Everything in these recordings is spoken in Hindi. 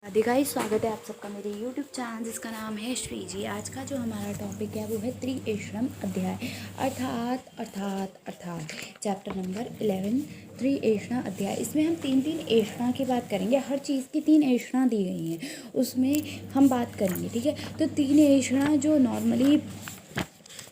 राधे गाइस, स्वागत है आप सबका मेरे YouTube चैनल जिसका नाम है श्री जी। आज का जो हमारा टॉपिक है वो है त्रिएषणम अध्याय अर्थात चैप्टर नंबर 11 त्रिएषणा अध्याय। इसमें हम तीन एषणा की बात करेंगे। हर चीज़ की तीन एषणा दी गई हैं, उसमें हम बात करेंगे। ठीक है, तो तीन एषणा जो नॉर्मली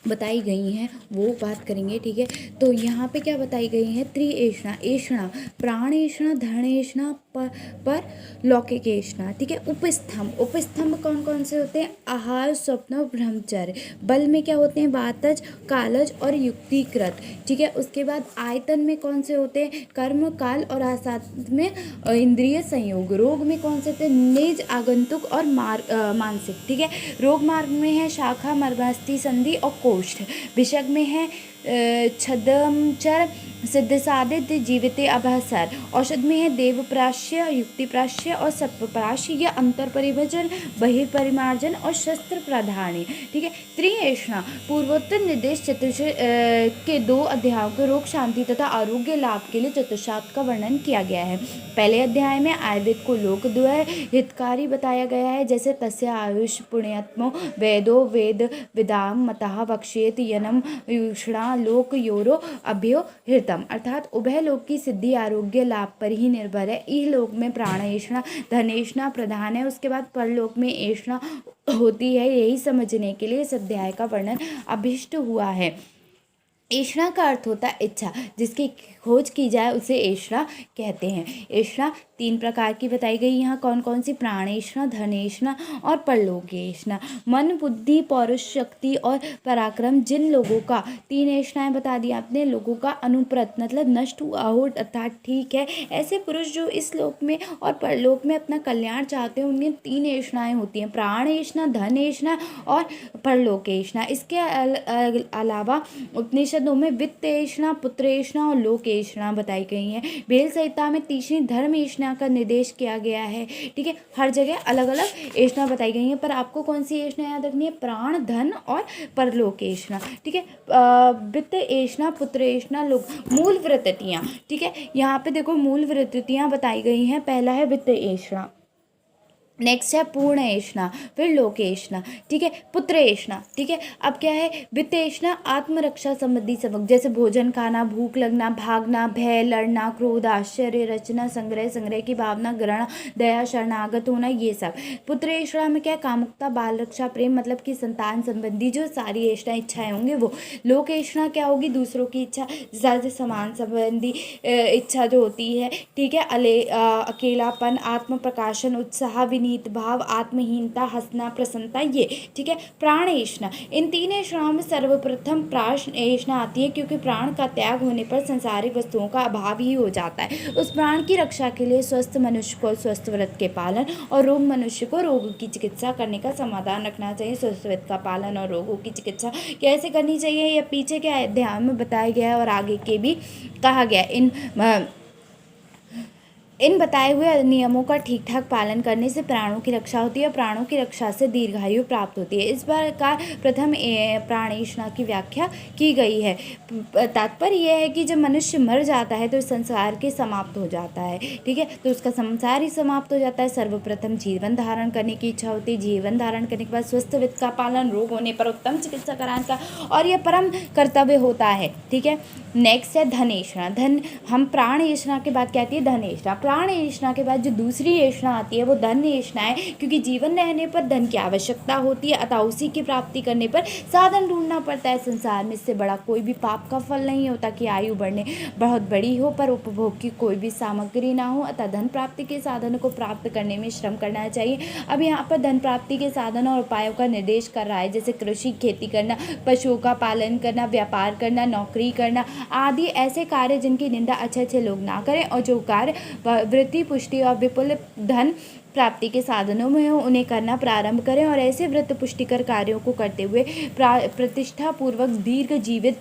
बताई गई हैं वो बात करेंगे। ठीक है, तो यहाँ पे क्या बताई गई है? त्रिएषणा, एषणा, प्राणेषणा, धनेषणा, पर लौकिक एषणा। ठीक है, उपस्तंभ, उपस्तंभ कौन कौन से होते हैं? आहार, स्वप्न, ब्रह्मचर्य। बल में क्या होते हैं? वातज, कालज और युक्तिकृत। ठीक है, उसके बाद आयतन में कौन से होते हैं? कर्म, काल और आसाद में इंद्रिय संयोग। रोग में कौन से होते हैं? निज, आगंतुक और मानसिक। ठीक है, रोग मार्ग में है शाखा, मर्मास्थि, संधि और कोष्ठ। भिषग में है छदमचर, सिद्ध साधित, जीवित, अभसर। औषध में है देवप्राश्य, युक्तिप्राश्य और सत्वप्राश्य या अंतर परिभजन, बहिर्परिमार्जन और शस्त्र प्राधान्य। ठीक है, त्रिएषणा पूर्वोत्तर निर्देश चतुर्थ के 2 अध्यायों के रोग शांति तथा आरोग्य लाभ के लिए चतुष्पाद का वर्णन किया गया है। पहले अध्याय में आयुर्वेद को लोकद्वय हितकारी बताया गया है, जैसे तस्य आयुष पुण्यात्मो वेदो वेद विदाम मतः वक्ष्येत यनम युषणा लोक योरो अभ्यो हृतम। अर्थात उभय लोक की सिद्धि आरोग्य लाभ पर ही निर्भर है। इहलोक में प्राणेषणा, धनेषणा प्रधान है, उसके बाद परलोक में एषणा होती है। यही समझने के लिए इस अध्याय का वर्णन अभिष्ट हुआ है। एषणा का अर्थ होता है इच्छा, जिसकी खोज की जाए उसे एषणा कहते हैं। एषणा 3 प्रकार की बताई गई। यहाँ कौन कौन सी? प्राणेषणा, धनेषणा और परलोकेषणा। मन, बुद्धि, पौरुष, शक्ति और पराक्रम, जिन लोगों का 3 एषणाएं बता दी आपने। लोगों का अनुप्रत मतलब नष्ट हुआ हो अर्थात ठीक है, ऐसे पुरुष जो इस लोक में और परलोक में अपना कल्याण चाहते हैं, उनमें 3 एषणाएं होती हैं, प्राणेषणा, धनेषणा और परलोकेषणा। इसके अलावा उपनिषदों में वित्तेषणा, पुत्रेषणा और लोकेषणा बताई गई हैं। बेल संहिता में तीसरी धर्मेषणा का निर्देश किया गया है। ठीक है, हर जगह अलग अलग एषणा बताई गई हैं, पर आपको कौन सी एषणा याद रखनी है? प्राण, धन और परलोकेषणा। ठीक है, वित्त एषणा, पुत्रेषणा, लोक। मूल वृत्तियाँ। ठीक है, यहाँ पे देखो मूल वृत्तियाँ बताई गई हैं। पहला है वित्त एषणा, नेक्स्ट है पूर्ण एषणा, फिर लोकेषणा। ठीक है, पुत्र एषणा। ठीक है, अब क्या है? वित्त एषणा आत्मरक्षा संबंधी सबक, जैसे भोजन खाना, भूख लगना, भागना, भय, लड़ना, क्रोध, आश्चर्य, रचना, संग्रह, संग्रह की भावना, ग्रहण, दया, शरणागत होना, ये सब। पुत्र एषणा में क्या है? कामुकता, बाल रक्षा, प्रेम मतलब कि संतान संबंधी जो सारी एषणा इच्छाएं होंगी वो। लोक एषणा क्या होगी? दूसरों की इच्छा, जैसे समान संबंधी इच्छा जो होती है। ठीक है, अकेलापन, आत्म प्रकाशन, उत्साह, नीत भाव, आत्महीनता, हंसना, प्रसन्नता, ये। ठीक है, प्राण एषणा। इन 3 एषणाओं में सर्वप्रथम प्राण एषणा आती है, क्योंकि प्राण का त्याग होने पर संसारिक वस्तुओं का अभाव ही हो जाता है। उस प्राण की रक्षा के लिए स्वस्थ मनुष्य को स्वस्थ व्रत के पालन और रोग मनुष्य को रोग की चिकित्सा करने का समाधान रखना चाहिए। स्वस्थ व्रत का पालन और रोगों की चिकित्सा कैसे करनी चाहिए, यह पीछे के अध्याय में बताया गया है और आगे के भी कहा गया। इन बताए हुए नियमों का ठीक ठाक पालन करने से प्राणों की रक्षा होती है और प्राणों की रक्षा से दीर्घायु प्राप्त होती है। इस प्रकार प्रथम प्राणेषणा की व्याख्या की गई है। तात्पर्य यह है कि जब मनुष्य मर जाता है तो इस संसार के समाप्त हो जाता है। ठीक है, तो उसका संसार ही समाप्त हो जाता है। सर्वप्रथम जीवन धारण करने की इच्छा होती है। जीवन धारण करने के बाद स्वस्थ वित्त का पालन, रोग होने पर उत्तम चिकित्सा कराने का, और यह परम कर्तव्य होता है। ठीक है, नेक्स्ट है धनेषणा। धन, हम प्राण एषणा के बाद क्या आती है? धनेषणा। प्राण एषणा के बाद जो दूसरी एषणा आती है वो धन एषणा है, क्योंकि जीवन रहने पर धन की आवश्यकता होती है, अतः उसी की प्राप्ति करने पर साधन ढूंढना पड़ता है। संसार में इससे बड़ा कोई भी पाप का फल नहीं होता कि आयु बढ़ने बहुत बड़ी हो पर उपभोग की कोई भी सामग्री ना हो, अतः धन प्राप्ति के साधनों को प्राप्त करने में श्रम करना चाहिए। अब यहाँ पर धन प्राप्ति के साधन और उपायों का निर्देश कर रहा है, जैसे कृषि, खेती करना, पशुओं का पालन करना, व्यापार करना, नौकरी करना आदि ऐसे कार्य जिनकी निंदा अच्छे अच्छे लोग ना करें, और जो कार्य वृत्ति, पुष्टि और विपुल धन प्राप्ति के साधनों में हो उन्हें करना प्रारंभ करें, और ऐसे व्रत पुष्टिकर कार्यों को करते हुए प्रतिष्ठा पूर्वक दीर्घ जीवित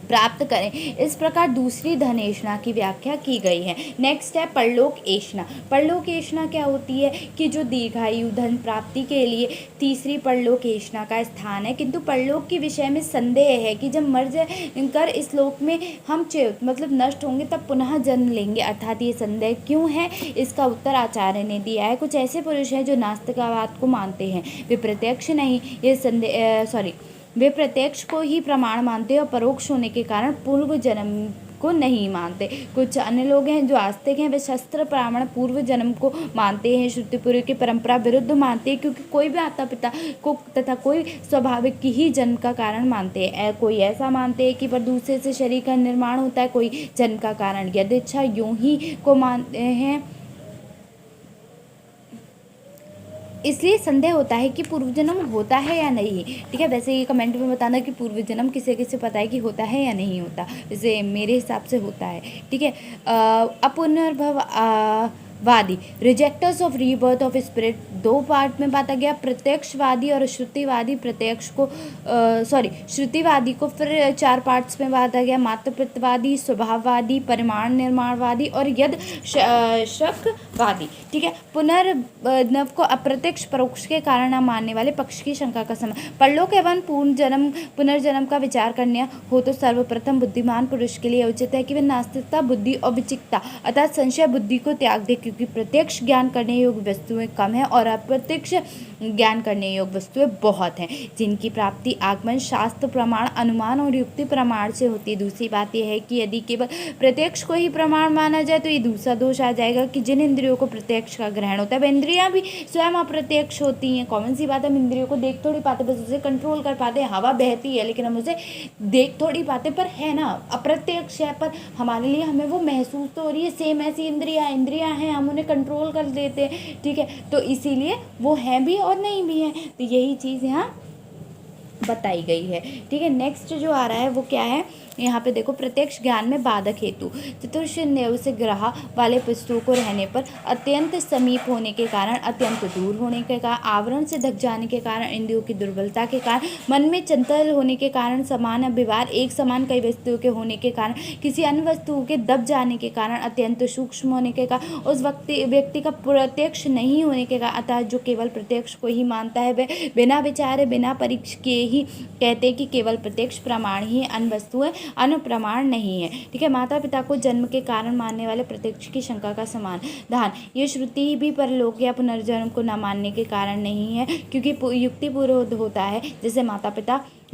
प्राप्त करें। इस प्रकार दूसरी धन ऐषणा की व्याख्या की गई है। नेक्स्ट है परलोक ऐषणा। परलोक ऐषणा क्या होती है कि जो दीर्घायु धन प्राप्ति के लिए तीसरी परलोक ऐषणा का स्थान है, किंतु परलोक के विषय में संदेह है कि जब मर कर इस लोक में हम मतलब नष्ट होंगे तब पुनः जन्म लेंगे, अर्थात ये संदेह क्यों है, इसका उत्तर आचार्य ने दिया है। कुछ ऐसे पुरुष हैं जो नास्तिकवाद को मानते हैं, वे प्रत्यक्ष नहीं, ये वे प्रत्यक्ष को ही प्रमाण मानते हैं और परोक्ष होने के कारण पूर्व जन्म को नहीं मानते। कुछ अन्य लोग हैं जो आस्तिक हैं, वे शास्त्र प्रमाण पूर्व जन्म को मानते हैं, श्रुति पूर्व की परंपरा विरुद्ध मानते हैं, क्योंकि कोई भी माता पिता को तथा कोई स्वाभाविक ही जन्म का कारण मानते हैं। कोई ऐसा मानते हैं कि पर दूसरे से शरीर का निर्माण होता है, कोई जन्म का कारण यदृच्छा यूं ही को मानते हैं। इसलिए संदेह होता है कि पूर्व जन्म होता है या नहीं। ठीक है, वैसे ये कमेंट में बताना कि पूर्व जन्म किसे किसे पता है कि होता है या नहीं होता। वैसे मेरे हिसाब से होता है। ठीक है, अपुनर्भव वादी, रिजेक्टर्स ऑफ रीबर्थ ऑफ स्पिरिट, दो पार्ट में बांटा गया, प्रत्यक्षवादी और श्रुतिवादी। श्रुतिवादी को फिर चार पार्ट्स में बांटा गया, मातृत्ववादी, स्वभाववादी, परिमाण निर्माणवादी और यद शकवादी। ठीक है, पुनर्नव को अप्रत्यक्ष परोक्ष के कारण न मानने वाले पक्ष की शंका का समय। परलोक एवं पुनर्जन्म का विचार करना हो तो सर्वप्रथम बुद्धिमान पुरुष के लिए उचित है कि वे नास्तिकता बुद्धि और विचिकता अर्थात संशय बुद्धि को त्याग दे, क्योंकि प्रत्यक्ष ज्ञान करने योग्य वस्तुएं कम है और अप्रत्यक्ष ज्ञान करने योग्य वस्तुएं बहुत हैं, जिनकी प्राप्ति आगमन, शास्त्र प्रमाण, अनुमान और युक्ति प्रमाण से होती है। दूसरी बात यह है कि यदि केवल प्रत्यक्ष को ही प्रमाण माना जाए तो ये दूसरा दोष आ जाएगा कि जिन इंद्रियों को प्रत्यक्ष का ग्रहण होता है वह इंद्रियां भी स्वयं अप्रत्यक्ष होती हैं। कॉमन सी बात है, हम इंद्रियों को देख थोड़ी पाते, बस उसे कंट्रोल कर पाते हैं। हवा बहती है लेकिन हम उसे देख थोड़ी पाते, पर है ना, अप्रत्यक्ष है, पर हमारे लिए हमें वो महसूस तो हो रही है। सेम ऐसी इंद्रियां हैं, हम उन्हें कंट्रोल कर देते हैं। ठीक है, तो इसीलिए वो हैं भी और नहीं भी हैं, तो यही चीज़ यहाँ बताई गई है। ठीक है, नेक्स्ट जो आ रहा है वो क्या है, यहाँ पे देखो, प्रत्यक्ष ज्ञान में बाधक हेतु, चतुर्ष नेव से ग्रह वाले पुस्तकों को रहने पर अत्यंत समीप होने के कारण, अत्यंत दूर होने के कारण, आवरण से ढक जाने के कारण, इंद्रियों की दुर्बलता के कारण, मन में चंचल होने के कारण, समान व्यवहार एक समान कई वस्तुओं के होने के कारण, किसी अन्य वस्तुओं के दब जाने के कारण, अत्यंत सूक्ष्म होने के कारण, उस व्यक्ति का प्रत्यक्ष नहीं होने के कारण, अतः जो केवल प्रत्यक्ष को ही मानता है वह बिना विचारे बिना परीक्ष किए ही कहते हैं कि केवल प्रत्यक्ष प्रमाण ही, अन्य वस्तुएं अनुप्रमाण नहीं है। ठीक है, माता पिता को जन्म के कारण मानने वाले प्रत्यक्ष की शंका का समाधान, ये श्रुति भी परलोक या पुनर्जन्म को न मानने के कारण नहीं है, क्योंकि युक्ति पूर्व होता है। जैसे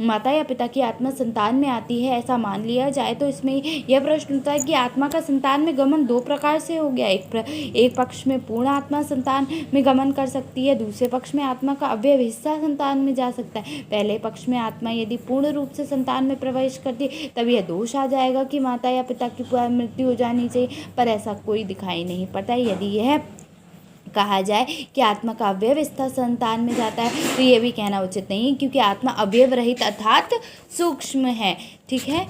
माता या पिता की आत्मा संतान में आती है, ऐसा मान लिया जाए तो इसमें यह प्रश्न उठता है कि आत्मा का संतान में गमन दो प्रकार से हो गया। एक पक्ष में पूर्ण आत्मा संतान में गमन कर सकती है, दूसरे पक्ष में आत्मा का अवयव हिस्सा संतान में जा सकता है। पहले पक्ष में आत्मा यदि पूर्ण रूप से संतान में प्रवेश करती है तब यह दोष आ जाएगा कि माता या पिता की मृत्यु हो जानी चाहिए, पर ऐसा कोई दिखाई नहीं पड़ता। यदि यह कहा जाए कि आत्मा का अवयव स्था संतान में जाता है तो ये भी कहना उचित नहीं, क्योंकि आत्मा अवयव रहित अर्थात सूक्ष्म है। ठीक है,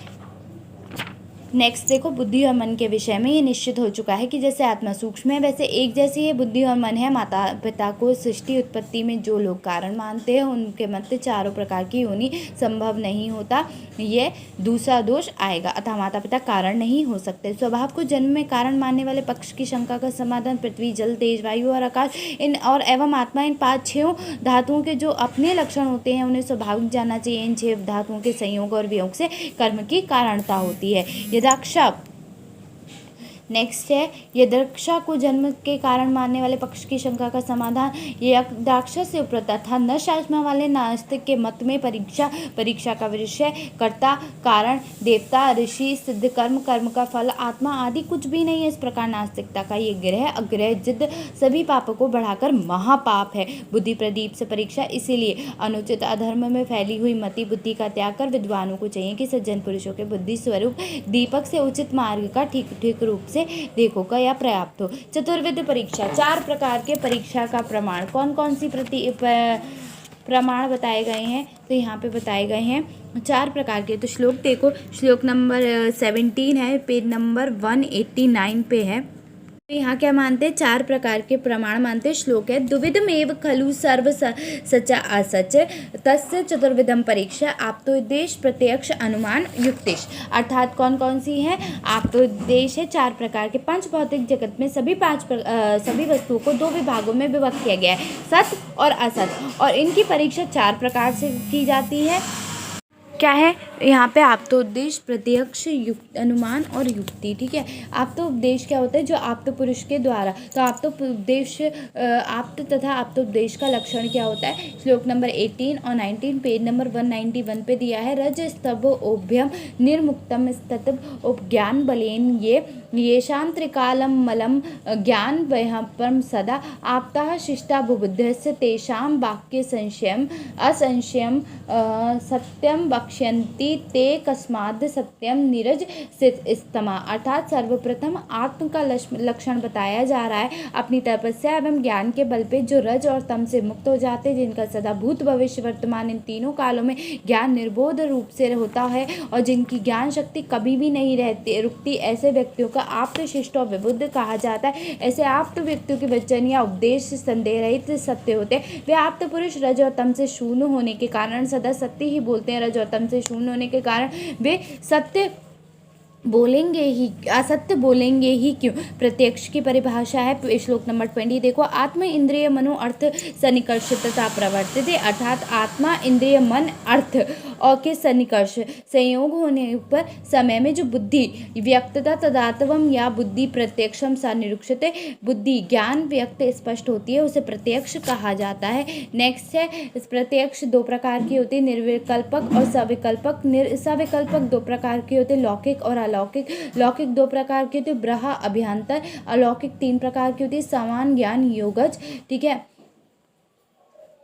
नेक्स्ट देखो, बुद्धि और मन के विषय में ये निश्चित हो चुका है कि जैसे आत्मा सूक्ष्म है वैसे एक जैसी ये बुद्धि और मन है। माता पिता को सृष्टि उत्पत्ति में जो लोग कारण मानते हैं उनके मत चारों प्रकार की योनि संभव नहीं होता, ये दूसरा दोष आएगा, अतः माता पिता कारण नहीं हो सकते। स्वभाव को जन्म में कारण मानने वाले पक्ष की शंका का समाधान, पृथ्वी जल तेज वायु और आकाश इन और एवं आत्मा, इन 5-6 धातुओं के जो अपने लक्षण होते हैं उन्हें स्वाभाविक जानना चाहिए। इन 6 धातुओं के संयोग और वियोग से कर्म की कारणता होती है। यदाक्षा नेक्स्ट है, यदृक्षा को जन्म के कारण मानने वाले पक्ष की शंका का समाधान, यदाक्षा से उपरत अर्थात न शास्त्रमा वाले नास्तिक के मत में परीक्षा का विषय, कर्ता, कारण, देवता, ऋषि, सिद्ध कर्म, कर्म का फल, आत्मा आदि कुछ भी नहीं है। इस प्रकार नास्तिकता का ये ग्रह अग्रह जिद सभी पापों को बढ़ाकर महापाप है। बुद्धि प्रदीप से परीक्षा, इसीलिए अनुचित अधर्म में फैली हुई मति बुद्धि का त्याग कर विद्वानों को चाहिए कि सज्जन पुरुषों के बुद्धि स्वरूप दीपक से उचित मार्ग का ठीक रूप से देखो का या पर्याप्त हो। चतुर्विध परीक्षा, 4 प्रकार के परीक्षा का प्रमाण, कौन कौन सी प्रमाण बताए गए हैं, तो यहाँ पे बताए गए हैं 4 प्रकार के। तो श्लोक देखो, श्लोक नंबर 17 है, पेज नंबर 189 पे है। तो यहाँ क्या मानते हैं, 4 प्रकार के प्रमाण मानते हैं। श्लोक है, द्विविधमेव खलु सर्व सचा असच तस्य चतुर्विधम परीक्षा आप्तोद्देश प्रत्यक्ष अनुमान युक्तिश। अर्थात कौन कौन सी है, आप्तोद्देश है 4 प्रकार के। पंच भौतिक जगत में सभी वस्तुओं को 2 विभागों में विभक्त किया गया है, सत्य और असत्य, और इनकी परीक्षा 4 प्रकार से की जाती है। क्या है यहाँ पे, आप्तोद्देश, प्रत्यक्ष, अनुमान और युक्ति। ठीक है, आप्तोपदेश क्या होता है, जो आप्त पुरुष के द्वारा। तो आप्तोपदेश, आप्त तथा आप्तोपदेश का लक्षण क्या होता है, श्लोक नंबर 18 और 19 पेज नंबर 191 पे दिया है। रज स्तभ ओभ्यम निर्मुक्तम स्ततभ उपज्ञान बलेन येषां त्रिकालम मलम ज्ञान वह्यपरम सदा आप्ताः शिष्टा बुबुद्धस्य तेषां वाक्य संशयम असंशयम सत्यम वक्ष्यन्ति ते कस्माद् सत्यम नीरज स्तमा। अर्थात सर्वप्रथम आत्म का लक्षण बताया जा रहा है। अपनी तपस्या एवं ज्ञान के बल पे जो रज और तम से मुक्त हो जाते हैं, जिनका सदा भूत भविष्य वर्तमान इन तीनों कालों में ज्ञान निर्बोध रूप से होता है और जिनकी ज्ञान शक्ति कभी भी नहीं रहती रुकती, ऐसे व्यक्तियों का आप्त, शिष्ट और विबुद्ध कहा जाता है। ऐसे आप्त व्यक्तियों के वचन या उपदेश संदेह रहित सत्य होते हैं। वे आप्त पुरुष रज और तम से शून्य होने के कारण सदा सत्य ही बोलते हैं। रज और तम से शून्य होने के कारण वे सत्य बोलेंगे ही, असत्य बोलेंगे ही क्यों। प्रत्यक्ष की परिभाषा है श्लोक नंबर 20, देखो। आत्म इंद्रिय मनो अर्थ सन्निकर्षता प्रवर्तते। अर्थात आत्मा, इंद्रिय, मन, अर्थ और के सन्निकर्ष संयोग होने पर समय में जो बुद्धि व्यक्तता तदात्वम या बुद्धि प्रत्यक्षम सा निरुक्षते, बुद्धि ज्ञान व्यक्त स्पष्ट होती है, उसे प्रत्यक्ष कहा जाता है। नेक्स्ट है, प्रत्यक्ष 2 प्रकार की होती है, निर्विकल्पक और सविकल्पक। सविकल्पक 2 प्रकार की होती है, लौकिक और अलौकिक। लौकिक 2 प्रकार की होती है, ब्रह, अभ्यंतर। अलौकिक 3 प्रकार की होती है, समान, ज्ञान, योगज। ठीक है,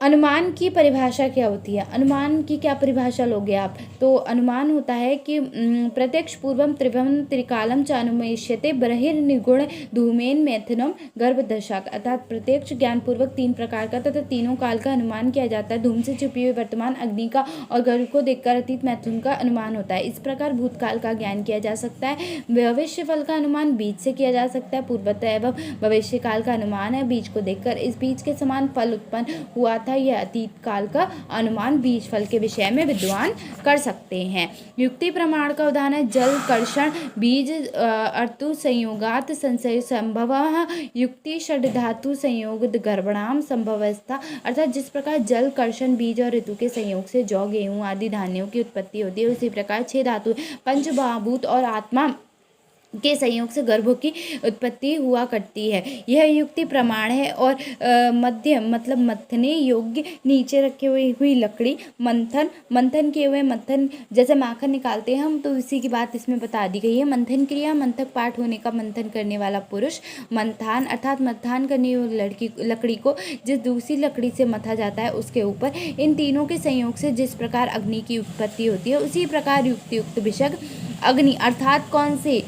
अनुमान की परिभाषा क्या होती है, अनुमान की क्या परिभाषा लोगे आप, तो अनुमान होता है कि प्रत्यक्ष पूर्वम त्रिभम त्रिकालम च अनुमेष्यते बहिर्निगुण धूमेन मैथुनम गर्भदशा। अर्थात प्रत्यक्ष ज्ञान पूर्वक 3 प्रकार का तथा तीनों काल का अनुमान किया जाता है। धूम से छुपी हुई वर्तमान अग्नि का और गर्भ को देखकर अतीत मैथुन का अनुमान होता है। इस प्रकार भूतकाल का ज्ञान किया जा सकता है। भविष्य फल का अनुमान बीज से किया जा सकता है। पूर्वत एवं भविष्य काल का अनुमान है बीज को देखकर इस बीज के समान फल उत्पन्न हुआ था, यह अतीत काल का अनुमान बीज फल के विषय में विद्वान कर सकते हैं। युक्ति प्रमाण का उदाहरण है जल कर्षण बीज अर्तु संयोगात संशय संभव युक्ति षड धातु संयोग गर्भणाम संभवस्था। अर्थात जिस प्रकार जल कर्षण बीज और ऋतु के संयोग से जौ गेहूं आदि धान्यों की उत्पत्ति होती है, उसी प्रकार 6 धातु पंचमहाभूत और आत्मा के संयोग से गर्भों की उत्पत्ति हुआ करती है। यह युक्ति प्रमाण है। और मध्य मतलब मथने योग्य, नीचे रखे हुई लकड़ी, मंथन किए हुए, मंथन जैसे माखन निकालते हैं हम, तो इसी की बात इसमें बता दी गई है। मंथन क्रिया, मंथक पाठ होने का मंथन करने वाला पुरुष। मंथान अर्थात मंथान करने वाली लकड़ी को जिस दूसरी लकड़ी से मथा जाता है उसके ऊपर। इन तीनों के संयोग से जिस प्रकार अग्नि की उत्पत्ति होती है, उसी प्रकार युक्तियुक्त विषग अग्नि अर्थात कौन से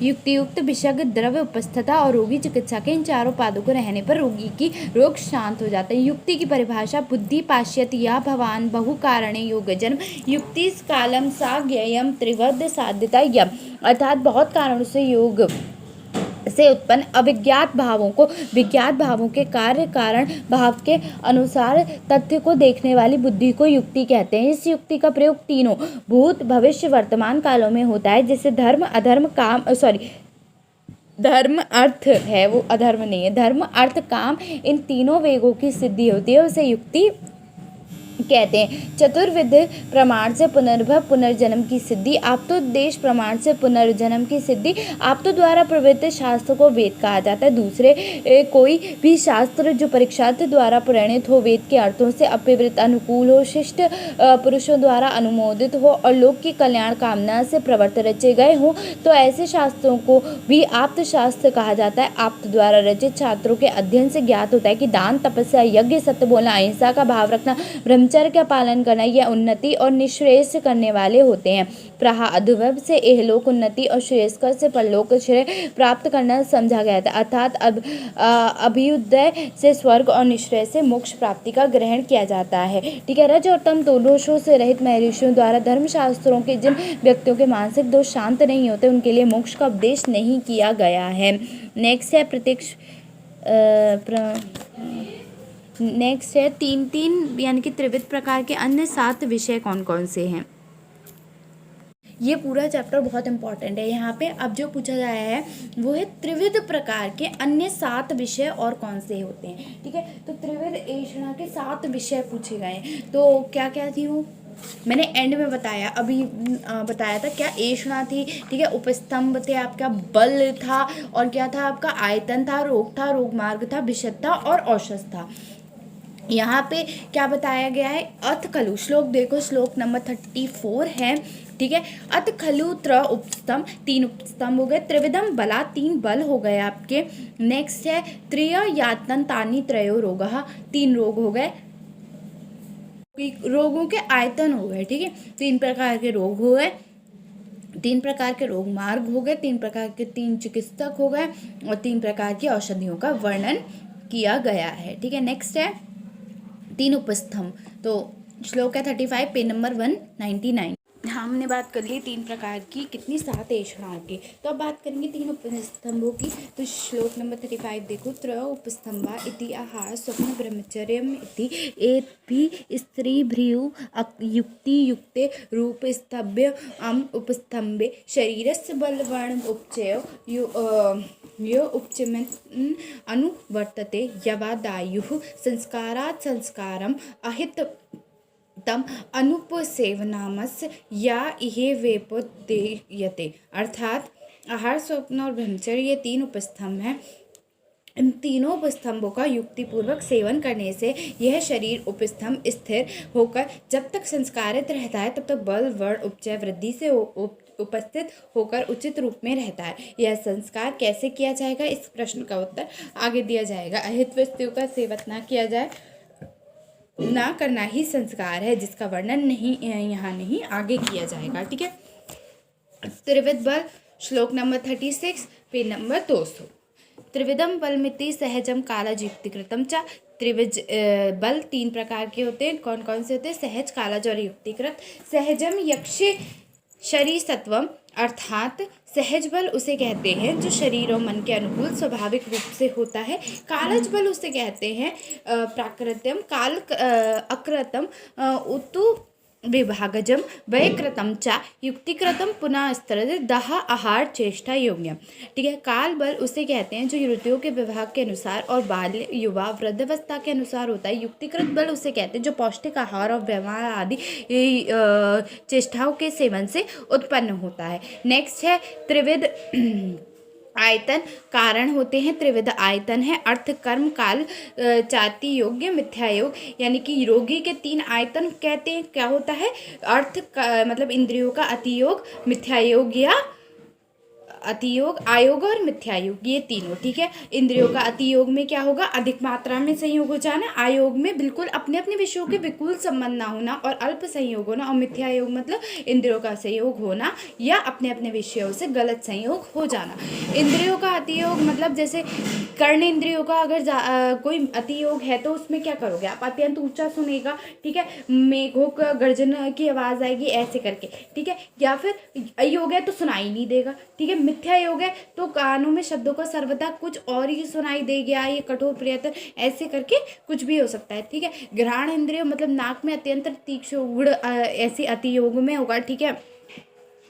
युक्तियुक्त विषग द्रव्य उपस्थता और रोगी चिकित्सा के इन 4 पादों को रहने पर रोगी की रोग शांत हो जाता है। युक्ति की परिभाषा बुद्धि पाश्यत या भवान बहु कारणे योग जन्म युक्ति कालम सा ज्ञेयम त्रिवद साध्यता यम। अर्थात बहुत कारणों से योग से उत्पन्न अविज्ञात भावों को विज्ञात भावों के कार्य कारण भाव के अनुसार तथ्य को देखने वाली बुद्धि को युक्ति कहते हैं। इस युक्ति का प्रयोग तीनों भूत भविष्य वर्तमान कालों में होता है, जिससे धर्म अधर्म काम धर्म अर्थ है, वो अधर्म नहीं है, धर्म अर्थ काम इन तीनों वेगों की सिद्धि होती है, उसे युक्ति कहते हैं। चतुर्विध प्रमाण से पुनर्भव पुनर्जन्म की सिद्धि, आप्तोद्देश प्रमाण से पुनर्जन्म की सिद्धि। आप्तो द्वारा प्रवृत्त शास्त्र को वेद कहा जाता है। दूसरे कोई भी शास्त्र जो परीक्षार्थ द्वारा प्रणीत हो, वेद के अर्थों से अपविवृत अनुकूल हो, शिष्ट पुरुषों द्वारा अनुमोदित हो और लोक की कल्याण कामना से प्रवर्त रचे गए हों, तो ऐसे शास्त्रों को भी आप्त शास्त्र कहा जाता है। आप्त द्वारा रचित शास्त्रों के अध्ययन से ज्ञात होता है कि दान, तपस्या, यज्ञ, सत्य बोलना, अहिंसा का भाव रखना, ब्रह्मचर्य का पालन करना, यह उन्नति और निःश्रेयस करने वाले होते हैं। प्रादुर्भाव से इहलोक उन्नति और श्रेयस्कर से परलोक श्रेय प्राप्त करना समझा गया था, अर्थात अभ्युदय से स्वर्ग और निश्रेय से मोक्ष प्राप्ति का ग्रहण किया जाता है। ठीक है, रज और तम दोषों से रहित महर्षियों द्वारा धर्मशास्त्रों के जिन व्यक्तियों के मानसिक दोष शांत नहीं होते उनके लिए मोक्ष का उपदेश नहीं किया गया है। नेक्स्ट है प्रत्यक्ष नेक्स्ट है तीन यानी कि त्रिविध प्रकार के अन्य 7 विषय कौन कौन से हैं। ये पूरा चैप्टर बहुत इंपॉर्टेंट है। यहाँ पे अब जो पूछा गया है वो है त्रिविध प्रकार के अन्य 7 विषय और कौन से होते हैं। ठीक है, तो त्रिविध ऐषणा के 7 विषय पूछे गए हैं। तो क्या क्या थी वो मैंने एंड में बताया, अभी बताया था। क्या ऐषणा थी, ठीक है, उपस्तंभ थे, आपका बल था, और क्या था आपका आयतन था, रोग मार्ग था, विशद था और औषध था। यहाँ पे क्या बताया गया है, अथ खलु, श्लोक देखो, श्लोक नंबर 34 है। ठीक है, अथ खलु त्र उपस्तंभ, 3 उपस्तंभ हो गए, त्रिविधम बला, 3 बल हो गए आपके। नेक्स्ट है त्रिय यातन तानी त्रयो रोगः, 3 रोग हो गए, रोगों के आयतन हो गए। ठीक है, 3 प्रकार के रोग हो गए, 3 प्रकार के रोग मार्ग हो गए, 3 प्रकार के 3 चिकित्सक हो गए, और 3 प्रकार की औषधियों का वर्णन किया गया है। ठीक है, नेक्स्ट है 3 उपस्तंभ। तो श्लोक है 35, पेज नंबर 199। हमने बात कर ली 3 प्रकार की, कितनी 7 ऐषणाओं की। तो अब बात करेंगे 3 उपस्तंभों की। तो श्लोक नंबर 35 देखो, त्रय उपस्तंभा इति आहार स्वप्न ब्रह्मचर्यम इति एतभी स्त्री भ्रियु युक्ति युक्ते रूप स्तभ्य उपस्तंभे शरीरस्य बलवर्ण उपचय यो उपचमन अनुवर्तते यवादायुः संस्कारात् संस्कारम अहित तम अनुपसेवनामस्य या इहे वेपोदेयते। अर्थात आहार स्वप्न और ब्रह्मचर्य ये 3 उपस्तंभ हैं। इन तीनों उपस्तंभों का युक्तिपूर्वक सेवन करने से यह शरीर उपस्तंभ स्थिर होकर जब तक संस्कारित रहता है तब तक बल वर्ण उपचय वृद्धि से उपस्थित होकर उचित रूप में रहता है। यह संस्कार कैसे किया जाएगा, इस प्रश्न का उत्तर आगे दिया जाएगा। अहित वस्तुओं का सेवन ना किया जाए, ना करना ही संस्कार है, जिसका वर्णन नहीं यहाँ नहीं आगे किया जाएगा। ठीक है, त्रिविध बल, श्लोक नंबर 36, पेज नंबर 200। त्रिविधम बलमिति सहजम कालज युक्तिकृतम च। त्रिविध बल 3 प्रकार के होते हैं। कौन कौन से होते हैं, सहज, कालज और युक्तिकृत। सहजम यक्ष शरीर सत्वम, अर्थात सहज बल उसे कहते हैं जो शरीर और मन के अनुकूल स्वाभाविक रूप से होता है। कालज बल उसे कहते हैं प्राकृतम, काल अकृतम, उतु विभागजम, वयकृतम च, युक्तिकृतम पुनः स्तर दह आहार चेष्टा योग्यम। ठीक है, काल बल उसे कहते हैं जो ऋतुओं के विभाग के अनुसार और बाल्य, युवा, वृद्धावस्था के अनुसार होता है। युक्तिकृत बल उसे कहते हैं जो पौष्टिक आहार और व्यवहार आदि चेष्टाओं के सेवन से उत्पन्न होता है। नेक्स्ट है त्रिविध आयतन, कारण होते हैं। त्रिविध आयतन है अर्थ, कर्म, काल, चाति योग्य, मिथ्या योग। यानी कि रोगी के 3 आयतन कहते हैं। क्या होता है, अर्थ मतलब इंद्रियों का अतियोग, मिथ्या योग या अतियोग, आयोग और मिथ्या योग, ये तीनों। ठीक है, इंद्रियों का अतियोग में क्या होगा, अधिक मात्रा में संयोग हो जाना। आयोग में बिल्कुल अपने अपने विषयों के बिल्कुल संबंध ना होना और अल्प संयोग होना। और मिथ्या योग मतलब इंद्रियों का संयोग होना या अपने अपने विषयों से गलत संयोग हो जाना। इंद्रियों का अतियोग मतलब जैसे कर्ण इंद्रियों का अगर कोई अतियोग है तो उसमें क्या करोगे आप, अत्यंत ऊंचा सुनेगा। ठीक है, मेघों का गर्जन की आवाज़ आएगी ऐसे करके। ठीक है, या फिर अयोग है तो सुनाई नहीं देगा। ठीक है, मिथ्या योग है तो कानों में शब्दों का सर्वदा कुछ और ही सुनाई देगा, ये कठोर प्रियतर ऐसे करके कुछ भी हो सकता है। ठीक है, घ्राण इंद्रिय मतलब नाक में अत्यंत तीक्ष्ण उड़ ऐसी अति योग में होगा। ठीक है,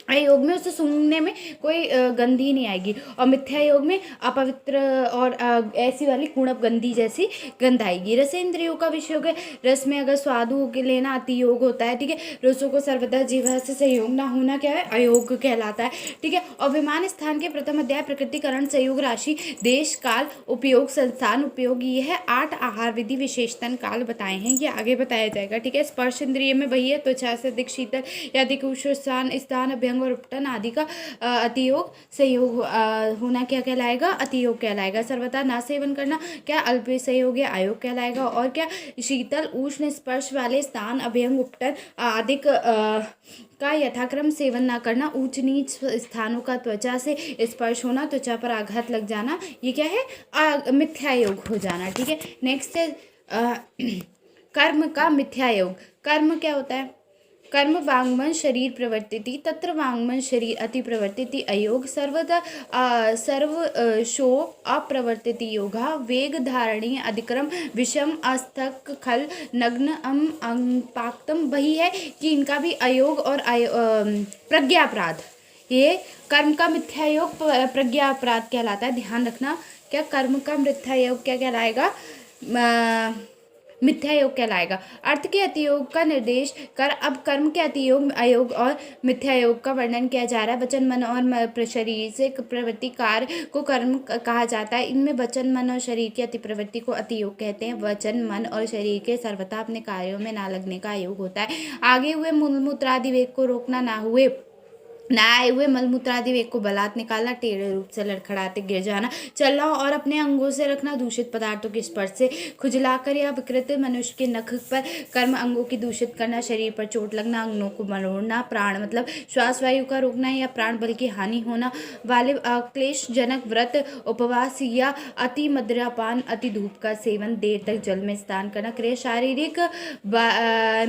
योग में उसे सूंघने में कोई गंधी नहीं आएगी। और मिथ्या योग में अपवित्र और ऐसी वाली कुणप गंधी जैसी गंध आएगी। रस इंद्रियों का विषय हो गया, रस में अगर स्वादु के लेना अति योग होता है। ठीक है, रसों को सर्वदा जीवा से सहयोग ना होना क्या है, अयोग कहलाता है। ठीक है, और विमान स्थान के प्रथम अध्याय प्रकृतिकरण, संयोग, राशि, देश, काल, उपयोग, संस्थान, उपयोग, ये है 8 आहार विधि विशेषतन काल बताए हैं, ये आगे बताया जाएगा। ठीक है, स्पर्श इंद्रिय में वही है, त्वचा से अधिक शीतल या अधिक उष्ण स्थान, अभ्यंग अभ्यंग और उपटन आदि का अतियोग संयोग होना क्या कहलाएगा? अतियोग कहलाएगा। सर्वथा ना सेवन करना क्या अल्प संयोग या अयोग कहलाएगा। और क्या शीतल उष्ण स्पर्श वाले स्थान अभ्यंग उपटन आदि का यथाक्रम सेवन ना करना, ऊंच नीच स्थानों का त्वचा से स्पर्श होना, त्वचा पर आघात लग जाना, ये क्या है? मिथ्या योग हो जाना। ठीक है, नेक्स्ट है कर्म का मिथ्या योग। कर्म क्या होता है? कर्म वांगमन शरीर प्रवर्तिति तत्र वांगमन शरीर अति प्रवर्तिति अयोग सर्व शो अप्रवर्तिति योगा वेग धारणी अधिक्रम विषम अस्थक खल नग्न पाक्तम। वही है कि इनका भी अयोग और प्रज्ञापराध, ये कर्म का मिथ्या योग प्रज्ञापराध कहलाता है। ध्यान रखना, क्या कर्म का मिथ्या योग क्या कहलाएगा? मिथ्या योग कहलाएगा। अर्थ के अतियोग का निर्देश कर अब कर्म के अतियोग अयोग और मिथ्या योग का वर्णन किया जा रहा है। वचन मन और शरीर से प्रवृत्ति कार्य को कर्म कहा जाता है। इनमें वचन मन और शरीर की अति प्रवृत्ति को अतियोग कहते हैं। वचन मन और शरीर के सर्वथा अपने कार्यों में ना लगने का अयोग होता है। आगे हुए मूलमूत्रादि वेग को रोकना, ना आए हुए मलमूत्रादि वेग को बलात् निकालना, टेढ़े रूप से लड़खड़ाते गिर जाना, चलना और अपने अंगों से रखना, दूषित पदार्थों के स्पर्श से खुजलाकर या विकृत मनुष्य के नख पर कर्म अंगों की दूषित करना, शरीर पर चोट लगना, अंगों को मरोड़ना, प्राण मतलब श्वास वायु का रोकना या प्राण बल की हानि होना वाले क्लेशजनक व्रत, उपवास या अति मदिरापान, अति धूप का सेवन, देर तक जल में स्नान करना, क्रिया शारीरिक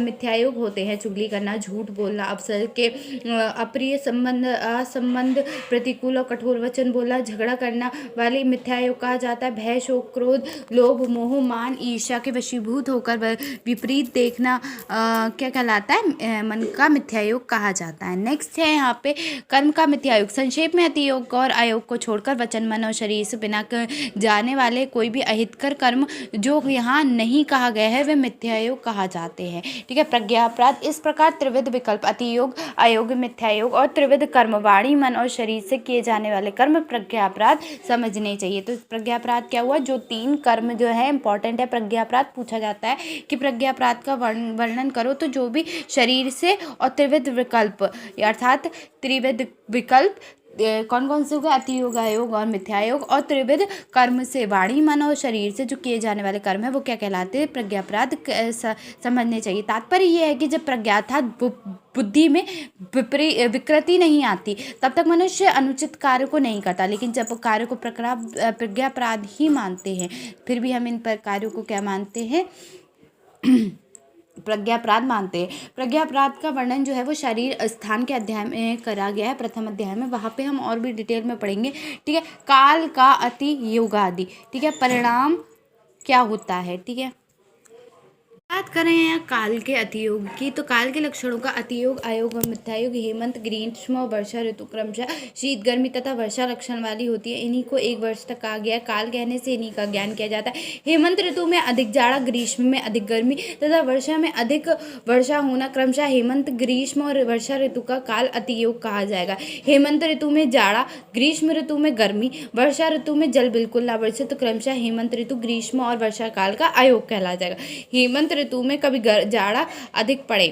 मिथ्यायोग होते हैं। चुगली करना, झूठ बोलना, अवसर के अप्रिय असंबंध, प्रतिकूल और कठोर वचन बोलना, झगड़ा करना वाले मिथ्यायोग कहा जाता है। भय, शोक, क्रोध, लोभ, मोह, मान, ईर्ष्या के वशीभूत होकर विपरीत देखना क्या कहलाता है? मन का मिथ्यायोग कहा जाता है। नेक्स्ट है यहाँ पे कर्म का मिथ्यायोग। संक्षेप में अतियोग और अयोग को छोड़कर वचन, मन और शरीर से बिना जाने वाले कोई भी अहितकर कर्म जो यहाँ नहीं कहा गया है वे मिथ्यायोग कहा जाते हैं। ठीक है, प्रज्ञापराध। इस प्रकार त्रिविध विकल्प अतियोग, अयोग, मिथ्यायोग और त्रिविध कर्म वाणी, मन और शरीर से किए जाने वाले कर्म प्रज्ञापराध समझने चाहिए। तो प्रज्ञापराध क्या हुआ? जो 3 कर्म जो है इंपॉर्टेंट है। प्रज्ञापराध पूछा जाता है कि प्रज्ञापराध का वर्णन करो, तो जो भी शरीर से और त्रिविध विकल्प अर्थात त्रिविध विकल्प कौन कौन से हो गए? अतियोग, अयोग और मिथ्यायोग। और त्रिविध कर्म से वाणी, मन और शरीर से जो किए जाने वाले कर्म है वो क्या कहलाते हैं? प्रज्ञापराध समझने चाहिए। तात्पर्य ये है कि जब प्रज्ञाता बुद्धि में विकृति नहीं आती तब तक मनुष्य अनुचित कार्य को नहीं करता, लेकिन जब कार्य को प्रज्ञापराध ही मानते हैं, फिर भी हम इन पर कार्यों को क्या मानते हैं? प्रज्ञापराध मानते हैं। प्रज्ञापराध का वर्णन जो है वो शरीर स्थान के अध्याय में करा गया है, प्रथम अध्याय में। वहाँ पे हम और भी डिटेल में पढ़ेंगे। ठीक है, काल का अति योगादि। ठीक है, परिणाम क्या होता है? ठीक है, बात करें यहाँ काल के अतियोग की, तो काल के लक्षणों का अतियोग, अयोग और मिथ्यायोग हेमंत, ग्रीष्म और वर्षा ऋतु क्रमशः शीत, गर्मी तथा वर्षा लक्षण वाली होती है। इन्हीं को एक वर्ष तक कहा गया है। काल कहने से इन्हीं का ज्ञान किया जाता है। हेमंत ऋतु में अधिक जाड़ा, ग्रीष्म में अधिक गर्मी तथा वर्षा में अधिक वर्षा होना, क्रमशः हेमंत, ग्रीष्म और वर्षा ऋतु का काल अतियोग कहा जाएगा। हेमंत ऋतु में जाड़ा, ग्रीष्म ऋतु में गर्मी, वर्षा ऋतु में जल बिल्कुल ना बरसे, तो क्रमशः हेमंत ऋतु, ग्रीष्म और वर्षा काल का अयोग कहला जाएगा। हेमंत ऋतु में कभी जाड़ा अधिक पड़े,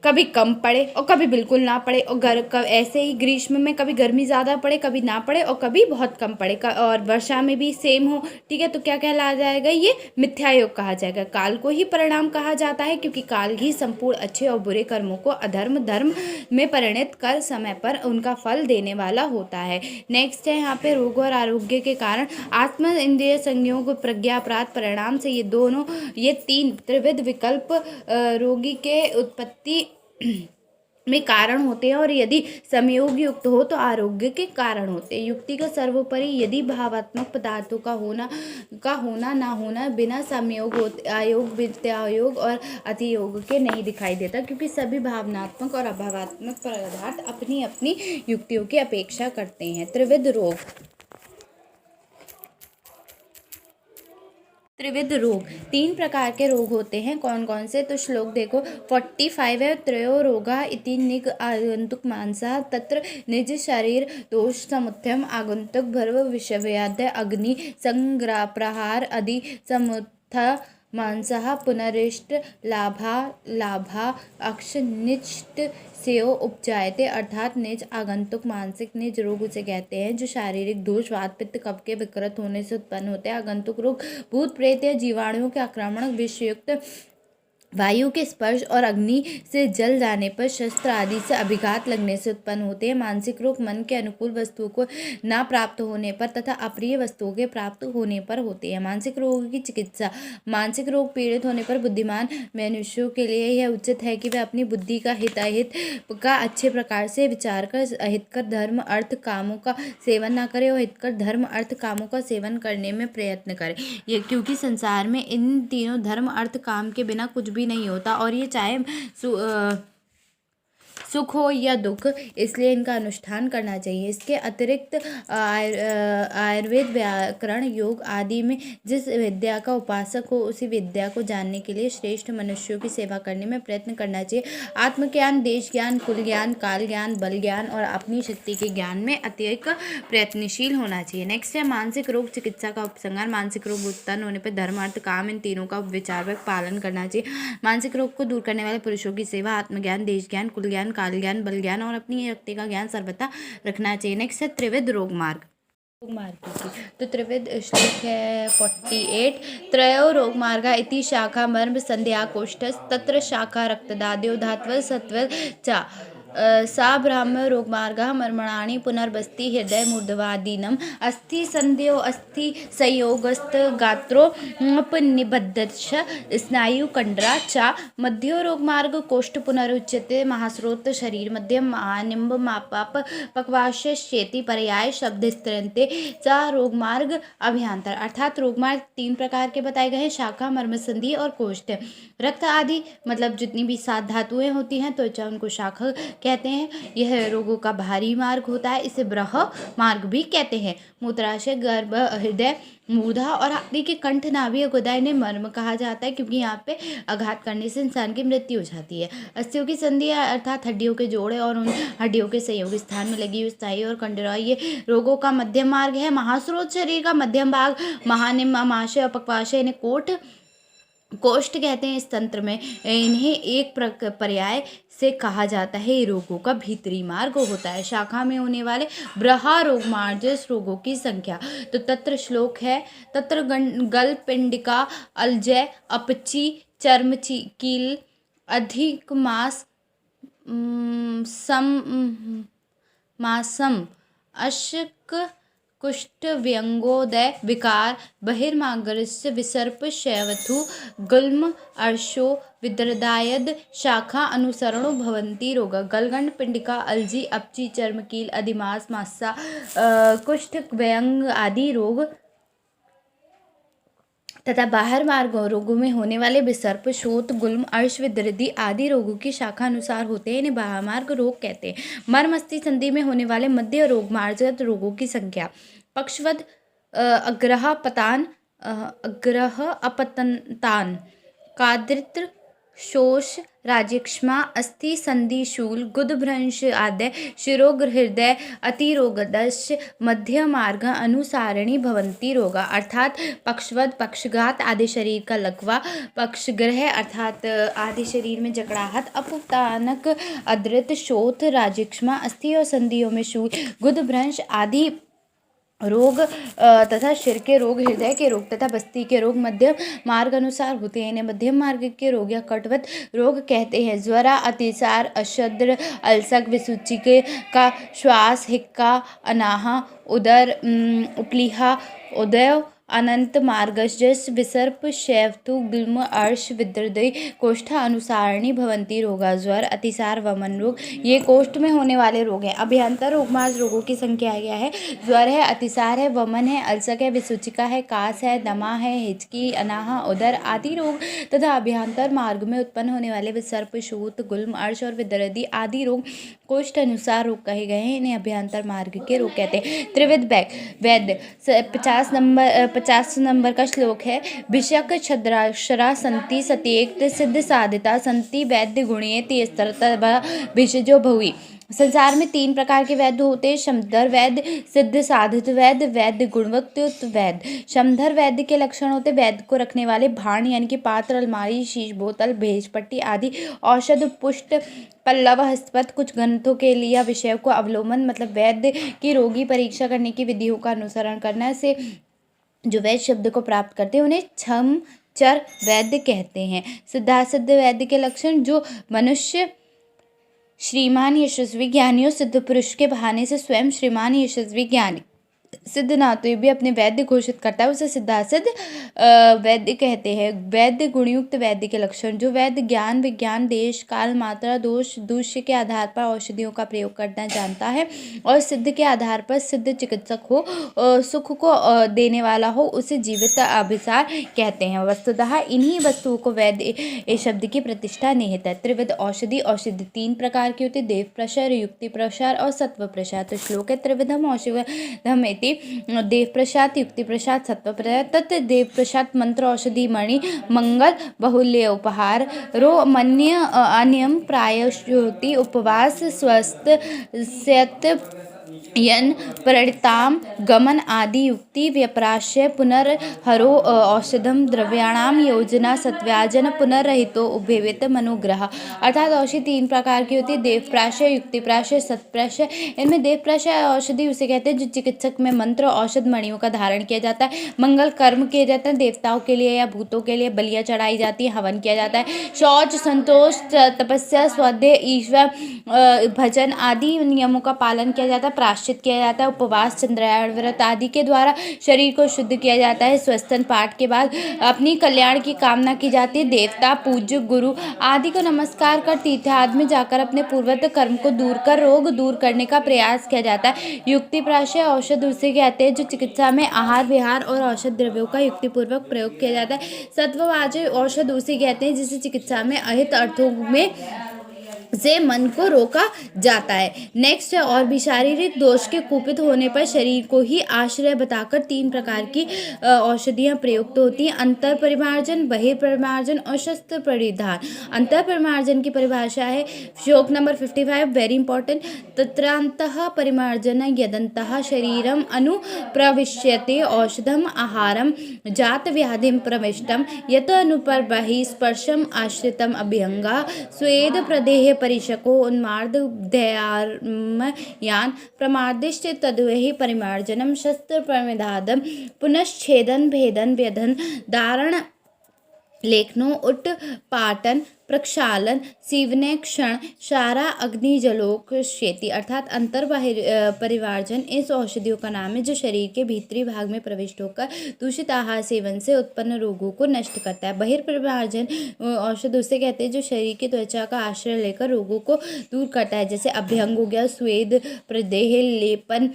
कभी कम पड़े और कभी बिल्कुल ना पड़े, और ऐसे ही ग्रीष्म में कभी गर्मी ज़्यादा पड़े, कभी ना पड़े और कभी बहुत कम पड़े, और वर्षा में भी सेम हो। ठीक है, तो क्या कहला जाएगा? ये मिथ्यायोग कहा जाएगा। काल को ही परिणाम कहा जाता है क्योंकि काल ही संपूर्ण अच्छे और बुरे कर्मों को अधर्म धर्म में परिणत कर समय पर उनका फल देने वाला होता है। नेक्स्ट है यहाँ पे रोग और आरोग्य के कारण। आत्म इंद्रिय संयोग, प्रज्ञापराध परिणाम से ये 3 त्रिविध विकल्प रोगी के उत्पत्ति में कारण होते हैं, और यदि संयोग युक्त हो तो आरोग्य के कारण होते हैं। युक्ति का सर्वोपरि यदि भावात्मक पदार्थों का होना ना होना बिना संयोग अयोग, वित्तायोग और अतियोग के नहीं दिखाई देता, क्योंकि सभी भावनात्मक और अभावात्मक पदार्थ अपनी अपनी युक्तियों की अपेक्षा करते हैं। त्रिविध रोग। त्रिविध रोग 3 प्रकार के रोग होते हैं। कौन कौन से? तो श्लोक देखो 45 है। त्रयो रोगा इति निग आगंतुक मानसा तत्र निज शरीर दोष समुत्थम आगंतुक भर्व विषव्याध अग्नि संग्राप्रहार आदि समुत्थ मांसः पुनरिष्ट लाभा अक्षनिष्ट सेयो उपजायते, अर्थात निज आगंतुक मानसिक निज रोग उसे कहते हैं जो शारीरिक दोष वात पित्त कफ के विकृत होने से उत्पन्न होते हैं। आगंतुक रोग भूत प्रेत या जीवाणुओं के आक्रमण, विषयुक्त वायु के स्पर्श और अग्नि से जल जाने पर, शस्त्र आदि से अभिघात लगने से उत्पन्न होते हैं। मानसिक रोग मन के अनुकूल वस्तुओं को ना प्राप्त होने पर तथा अप्रिय वस्तुओं के प्राप्त होने पर होते हैं। मानसिक रोग की चिकित्सा। मानसिक रोग पीड़ित होने पर बुद्धिमान मनुष्यों के लिए यह उचित है कि वे अपनी बुद्धि का हिताहित का अच्छे प्रकार से विचार कर अहितकर धर्म अर्थ कामों का सेवन न करें और हितकर धर्म अर्थ कामों का सेवन करने में प्रयत्न करें। ये क्योंकि संसार में इन तीनों धर्म अर्थ काम के बिना कुछ भी नहीं होता, और ये चाहे सुख हो या दुख, इसलिए इनका अनुष्ठान करना चाहिए। इसके अतिरिक्त आयुर्वेद, व्याकरण, योग आदि में जिस विद्या का उपासक हो उसी विद्या को जानने के लिए श्रेष्ठ मनुष्यों की सेवा करने में प्रयत्न करना चाहिए। आत्मज्ञान, देश ज्ञान, कुल ज्ञान, काल ज्ञान, बल ज्ञान और अपनी शक्ति के ज्ञान में अत्यधिक प्रयत्नशील होना चाहिए। नेक्स्ट है मानसिक रोग चिकित्सा का उपसंहार। मानसिक रोग उत्पन्न होने पर धर्म अर्थ काम इन तीनों का विचारपूर्वक पालन करना चाहिए। मानसिक रोग को दूर करने वाले पुरुषों की सेवा आत्मज्ञान, देश ज्ञान, कुल ज्ञान, काल ज्ञान, बल ज्ञान और अपनी शक्ति का ज्ञान सर्वथा रखना चाहिए। नेक्स्ट है त्रिविध रोग मार्ग। तो त्रिविध श्लोक है 48। त्रयो रोग मार्गा इति शाखा मर्म संध्या कोष्ठस तत्र शाखा रक्तदाद्यो धात्व सत्व च सा ब्राह्म रोग मार्गः मर्मणानि पुनर्बस्ति हृदय मूर्धवादीनम अस्थि संध्यो अस्थि संयोगस्त गात्रोपनिबद्धश्च स्नायु कंडरा च मध्यो रोग मार्ग कोष्ठ पुनरुच्यते महास्रोत शरीर मध्यम महानिम्ब मापाप पक्वाशेति पर्याय शब्द स्त्रन्ते च रोग मार्ग अभ्यंतर। अर्थात रोग मार्ग 3 प्रकार के बताए गए हैं, शाखा, मर्म संधि और कोष्ठ। रक्त आदि मतलब जितनी भी 7 धातुएं होती हैं तो उनको शाखा कहते हैं। यह रोगों का बाहरी मार्ग होता है, इसे ब्रह मार्ग भी कहते हैं। मूत्राशय, गर्भ, हृदय, मूर्धा और आदि के कंठ, नाभि और गुदा इन्हें मर्म कहा जाता है क्योंकि यहाँ पे आघात करने से इंसान की मृत्यु हो जाती है। अस्थियों की संधि अर्थात हड्डियों के जोड़े और उन हड्डियों के संयोग स्थान में लगी हुई स्नायु और कंडरा ये रोगों का मध्यम मार्ग है। महास्रोत शरीर का मध्यम भाग महानिम्ब, अमाशय और पक्वाशय इन्हें कोष्ठ कहते हैं। इस तंत्र में इन्हें एक पर्याय से कहा जाता है। ये रोगों का भीतरी मार्ग होता है। शाखा में होने वाले ब्रहा रोग मार्ग रोगों की संख्या। तो तत्र श्लोक है तत्र गल पिंडिका अलजय अपची चर्म कील अधिक मासम अशक कुष्ठ व्यंगोदय विकार बहिर्मागरस्य विसर्प शैवथु गुल्म अर्शो विद्रदायद शाखा अनुसरणो भवन्ति रोग। गलगंड, पिंडिका, अलजी, अपची, चर्मकील, अधिमास, मासा, कुष्ठ, व्यंग आदि रोग तथा बाहर मार्ग रोगों में होने वाले विसर्प, शोथ, गुल्म, अर्श, विदृद्धि आदि रोगों की शाखा अनुसार होते हैं। इन्हें बाहर मार्ग रोग कहते हैं। मर्म अस्थि संधि में होने वाले मध्य रोग मार्गगत रोगों की संख्या। पक्षवद, अग्रह अपतंतान, कादृत्र, शोष, राजक्ष्मा, अस्थि संधि, शूल, गुदभ्रंश आदि शिरोग, हृदय अतिरोगदश मध्य मार्ग अनुसारणी भवंती रोगा। अर्थात पक्षवद पक्षघात आदि शरीर का लकवा, पक्षग्रह अर्थात आदि शरीर में जकड़ाहट, अपतानक, अदृत, शोथ, राजक्ष्मा, अस्थि और संधियों में शूल, गुदभ्रंश आदि रोग तथा सिर के रोग, हृदय के रोग तथा बस्ती के रोग मध्यम मार्ग अनुसार होते हैं। इन्हें मध्यम मार्ग के रोग या कटवत रोग कहते हैं। ज्वरा, अतिसार, अशद्र, अलसक, विसूचिके का श्वास, हिक्का, अनाहा, उदर उपलीहा, उदय, अनंत मार्गजस, विसर्प, शैवतु, गुल्म, अर्श, विद्रदय कोष्ठा अनुसारणी भवंती रोगा। ज्वर, अतिसार, वमन रोग ये कोष्ठ में होने वाले रोग हैं। अभ्यंतर रोगमार्ग रोगों की संख्या क्या है? ज्वर है, अतिसार है, वमन है, अलसक है, विसूचिका है, कास है, दमा है, हिचकी, अनाहा, उदर आदि रोग तथा अभ्यंतर मार्ग में उत्पन्न होने वाले विसर्प, शूत, गुल्म, अर्श और विद्रदि आदि रोग कोष्ठ अनुसार रोग कहे गए हैं। इन्हें अभ्यंतर मार्ग के रोग कहते हैं। त्रिविध वैद्य 50 नंबर 50 नंबर का श्लोक है, भिषक छद्राक्षरा संति सत्येक सिद्ध साधिता संति वैद्य गुणयति स्तरतः भिषजो भुवि। संसार में 3 प्रकार के वैद्य होते हैं, शमधर वैद्य, सिद्ध साधित वैद्य, वैद्य गुणवत्युक्त वैद्य। शमधर वैद्य के लक्षण होते वैद्य को रखने वाले भांड यानी कि पात्र, अलमारी, शीश, बोतल, भेज पट्टी आदि, औषध, पुष्ट, पल्लव, हस्तपथ, कुछ ग्रंथों के लिए विषयों को अवलोकन मतलब वैद्य की रोगी परीक्षा करने की विधियों का अनुसरण करने से जो वैद्य शब्द को प्राप्त करते हैं उन्हें छम चर वैद्य कहते हैं। सिद्धासिद्ध वैद्य के लक्षण, जो मनुष्य श्रीमान यशस्वी ज्ञानियों सिद्ध पुरुष के बहाने से स्वयं श्रीमान यशस्वी ज्ञानी सिद्ध ना तो ये भी अपने वैद्य घोषित करता है, उसे सिद्धासिद्ध वैद्य कहते हैं। वैद्य गुणयुक्त वैद्य के लक्षण, जो वैद्य ज्ञान विज्ञान देश काल मात्रा दोष दूष्य के आधार पर औषधियों का प्रयोग करना जानता है और सिद्ध के आधार पर सिद्ध चिकित्सक हो, सुख को देने वाला हो, उसे जीवित अभिसार कहते हैं। वस्तुतः इन्हीं वस्तुओं को वैद्य इस शब्द की प्रतिष्ठा निहित है। त्रिविध औषधि, औषधि 3 प्रकार की होती है, देव प्रसार, युक्ति प्रसार और सत्व प्रसार। तो श्लोक है, त्रिविधम औषधम देव प्रसाद, युक्ति प्रसाद, सत्व प्रसाद। तत् देव प्रसाद मंत्र औषधि मणि मंगल बहुल्य उपहार रो मन्य अन्यम प्रायश्योति उपवास स्वस्थ सत्य यन परिणताम गमन आदि युक्ति व्यप्राश्य पुनर्हरो औषधम द्रव्याणाम योजना सत्व्याजन पुनर्रहितो उभेवित मनोग्रह। अर्थात औषधि 3 प्रकार की होती है, देवप्राशय, युक्तिप्राशय, सत्प्राशय। इनमें देवप्राशय औषधि उसे कहते हैं जो चिकित्सक में मंत्र औषध मणियों का धारण किया जाता है, मंगल कर्म किए जाते हैं, देवताओं के लिए या भूतों के लिए बलियाँ चढ़ाई जाती है, हवन किया जाता है, शौच, संतोष, तपस्या, स्वाध्याय, ईश्वर भजन आदि नियमों का पालन किया जाता है, प्रायश्चित किया जाता है, उपवास, चंद्रायण व्रत आदि के द्वारा शरीर को शुद्ध किया जाता है, स्वस्तन पाठ के बाद अपनी कल्याण की कामना की जाती है, देवता, पूज्य, गुरु आदि को नमस्कार कर तीर्थाद में जाकर अपने पूर्वत कर्म को दूर कर रोग दूर करने का प्रयास किया जाता है। युक्ति प्राशय औषध उसे कहते हैं जो चिकित्सा में आहार विहार और औषध द्रव्यों का युक्तिपूर्वक प्रयोग किया जाता है। सत्ववाचय औषध उसे कहते हैं जिसे चिकित्सा में अहित अर्थों में से मन को रोका जाता है। नेक्स्ट है, और भी शारीरिक दोष के कुपित होने पर शरीर को ही आश्रय बताकर 3 प्रकार की औषधियाँ प्रयुक्त होती हैं, अंतर परिमार्जन, बहिर्परिमार्जन और शस्त्र परिधान। अंतर परिमार्जन की परिभाषा है श्लोक नंबर 55, वेरी इंपॉर्टेंट। तत्रांतः परिमार्जन यदंतः शरीरम अनुप्रविश्यते औषधम आहारम जात व्याधिम प्रविष्टम यत अनुपर बहि स्पर्शम आश्रितम अभ्यंगा स्वेद प्रदेह परिशको उन्मार्द दयान प्रमादिष्ट तद्वहि परिमार्जनम शस्त्र परिधादम पुनश्छेदन भेदन व्यधन धारण लेखनो उत्पाटन प्रक्षालन सीवने क्षण सारा अग्नि जलोक शेति। अर्थात अंतर बाहिर परिवार्जन इस औषधियों का नाम है जो शरीर के भीतरी भाग में प्रविष्ट होकर दूषित आहार सेवन से उत्पन्न रोगों को नष्ट करता है। बहिर्परिवार्जन औषध उसे कहते हैं जो शरीर की त्वचा का आश्रय लेकर रोगों को दूर करता है, जैसे अभ्यंग हो गया, स्वेद, प्रदेह, लेपन,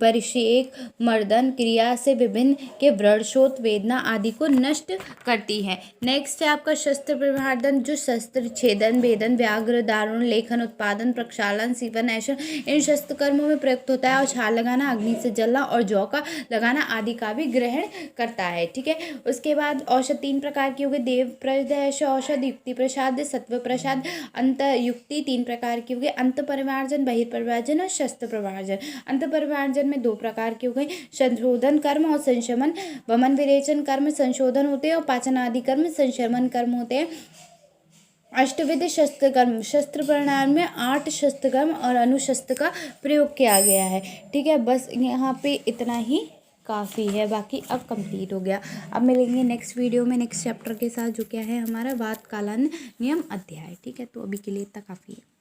परिषेक, मर्दन क्रिया से विभिन्न के व्रणशोथ वेदना आदि को नष्ट करती है। नेक्स्ट है आपका शस्त्र परिवार्जन, जो शस्त्र छेदन भेदन व्याघ्र दारुण लेखन उत्पादन प्रक्षालन सीवन ऐसा इन शस्त्र कर्मों में प्रयुक्त होता है और छाल लगाना, अग्नि से जलना और जौ का लगाना आदि का भी ग्रहण करता है। ठीक है, उसके बाद औषध 3 प्रकार की होगी, देव प्रदेश औषध, युक्ति प्रसाद, सत्व प्रसाद। अंत युक्ति 3 प्रकार की होगी, अंत परिमार्जन, बहिर्परिमार्जन और शस्त्र परिमार्जन। अंत परिमार्जन में 2 प्रकार की हो गई, संशोधन कर्म और संशमन। वमन विरेचन कर्म संशोधन होते हैं और पाचन आदि कर्म संशमन कर्म होते हैं। अष्टविध शस्त्र कर्म, शस्त्र प्रणाली में 8 शस्त्र कर्म और अनुशस्त्र का प्रयोग किया गया है। ठीक है, बस यहाँ पे इतना ही काफ़ी है, बाकी अब कंप्लीट हो गया। अब मिलेंगे नेक्स्ट वीडियो में नेक्स्ट चैप्टर के साथ जो क्या है हमारा वात कालन नियम अध्याय। ठीक है, तो अभी के लिए इतना काफ़ी है।